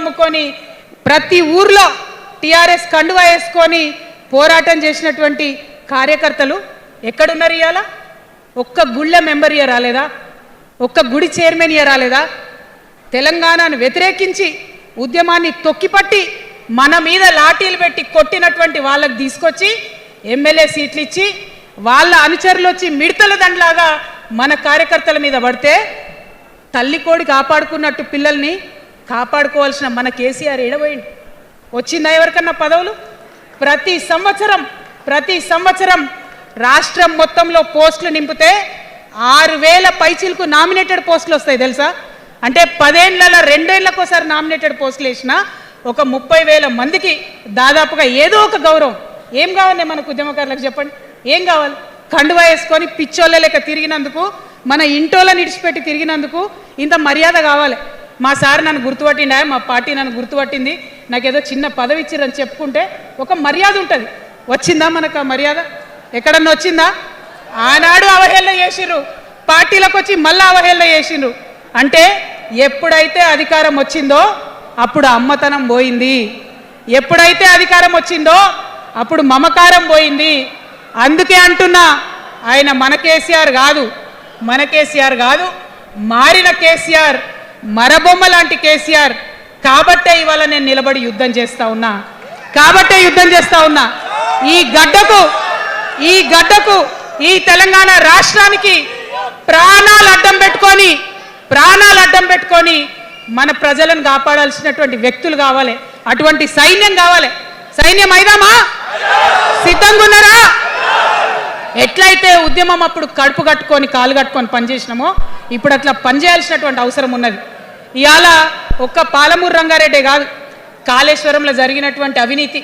కమ్ముకొని ప్రతి ఊర్లో టిఆర్ఎస్ కండువా వేసుకొని పోరాటం చేసినటువంటి కార్యకర్తలు ఎక్కడున్నారు ఇవాళ? ఒక్క గుళ్ళ మెంబర్ ఇయర్ రాలేదా? ఒక్క గుడి చైర్మన్ ఇయర్ రాలేదా? తెలంగాణను వ్యతిరేకించి ఉద్యమాన్ని తొక్కిపట్టి మన మీద లాఠీలు పెట్టి కొట్టినటువంటి వాళ్ళకి తీసుకొచ్చి ఎమ్మెల్యే సీట్లు ఇచ్చి వాళ్ళ అనుచరులు వచ్చి మిడతల దండలాగా మన కార్యకర్తల మీద పడితే తల్లి కోడి కాపాడుకున్నట్టు పిల్లల్ని కాపాడుకోవాల్సిన మన కేసీఆర్ ఏడబోయింది. వచ్చిందా ఎవరికన్నా పదవులు? ప్రతి సంవత్సరం రాష్ట్రం మొత్తంలో పోస్టులు నింపితే 6,000 పైచిలకు నామినేటెడ్ పోస్టులు వస్తాయి తెలుసా? అంటే 10 ఏళ్లలో 2 ఏళ్లకోసారి నామినేటెడ్ పోస్టులు వేసినా ఒక 30,000 మందికి దాదాపుగా ఏదో ఒక గౌరవం. ఏం కావాలి మనకు ఉద్యమకారులకు చెప్పండి? ఏం కావాలి? కండువా వేసుకొని పిచ్చోళ్ళ లెక్క తిరిగినందుకు, మన ఇంటోళ్ళని ఇడిచిపెట్టి తిరిగినందుకు ఇంత మర్యాద కావాలి. మా సార్ నన్ను గుర్తుపట్టిండా, మా పార్టీ నన్ను గుర్తుపట్టింది, నాకేదో చిన్న పదవి ఇచ్చిరని చెప్పుకుంటే ఒక మర్యాద ఉంటుంది. వచ్చిందా మనకు ఆ మర్యాద? ఎక్కడన్నా వచ్చిందా? ఆనాడు అవహేళన చేసిర్రు, పార్టీలకు వచ్చి మళ్ళీ అవహేళన చేసిండ్రు. అంటే ఎప్పుడైతే అధికారం వచ్చిందో అప్పుడు అమ్మతనం పోయింది, ఎప్పుడైతే అధికారం వచ్చిందో అప్పుడు మమకారం పోయింది. అందుకే అంటున్నా, ఆయన మన కేసీఆర్ కాదు, మారిన కేసీఆర్, మరబొమ్మ లాంటి కేసీఆర్. కాబట్టే ఇవాళ నేను నిలబడి యుద్ధం చేస్తా ఉన్నా. ఈ గడ్డకు ఈ తెలంగాణ రాష్ట్రానికి ప్రాణాలు అడ్డం పెట్టుకొని మన ప్రజలను కాపాడాల్సినటువంటి వ్యక్తులు కావాలి, అటువంటి సైన్యం కావాలి. సైన్యం అయిదామా? సిద్ధంగా ఉన్నారా? ఎట్లయితే ఉద్యమం అప్పుడు కడుపు కట్టుకొని కాలు కట్టుకొని పనిచేసినామో ఇప్పుడు అట్లా పనిచేయాల్సినటువంటి అవసరం ఉన్నది. ఇవాళ ఒక్క పాలమూరు రంగారెడ్డి కాదు, కాళేశ్వరంలో జరిగినటువంటి అవినీతి.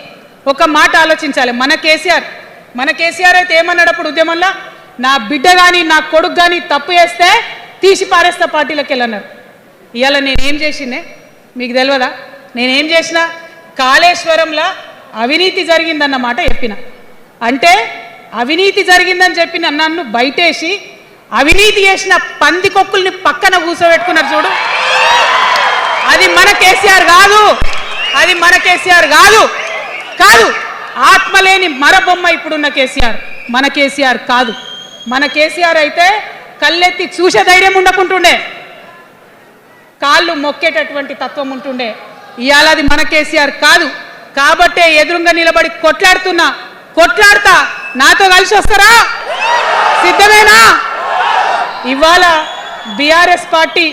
ఒక మాట ఆలోచించాలి. మన కేసీఆర్ అయితే ఏమన్నాడు అప్పుడు ఉద్యమంలో? నా బిడ్డ కానీ నా కొడుకు కానీ తప్పు చేస్తే తీసి పారేస్తా పార్టీలకు వెళ్ళన్నారు. ఇవాళ నేనేం చేసిందే మీకు తెలియదా? నేనేం చేసినా కాళేశ్వరంలో అవినీతి జరిగిందన్నమాట చెప్పిన. అంటే అవినీతి జరిగిందని చెప్పిన నన్ను బయటేసి అవినీతి చేసిన పందికొక్కుల్ని పక్కన కూర్చోబెట్టుకున్నారు చూడు. అది మన కేసీఆర్ కాదు. ఆత్మలేని మరబొమ్మ ఇప్పుడున్న కేసీఆర్. మన కేసీఆర్ కాదు. మన కేసీఆర్ అయితే కళ్ళెత్తి చూసే ధైర్యం ఉండకుంటుండే, కాళ్ళు మొక్కేటటువంటి తత్వం ఉంటుండే. ఇవాళ అది మన కేసీఆర్ కాదు. కాబట్టే ఎదురుగా నిలబడి కొట్లాడతా. నాతో కలిసి వస్తారా? సిద్ధమేనా? ఇవాళ బీఆర్ఎస్ పార్టీ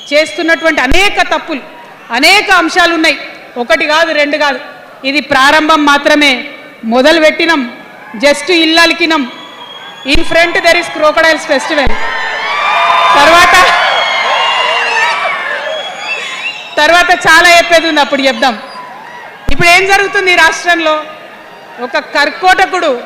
చేస్తున్నటువంటి అనేక తప్పులు, అనేక అంశాలు ఉన్నాయి. ఒకటి కాదు, రెండు కాదు. ఇది ప్రారంభం మాత్రమే. మొదలు పెట్టినాం, జస్ట్ ఇల్లలికినాం. In front there is crocodiles festival. తర్వాత చాలా చెప్పేది ఉంది, అప్పుడు చెప్దాం. ఇప్పుడు ఏం జరుగుతుంది రాష్ట్రంలో? ఒక కర్కోటకుడు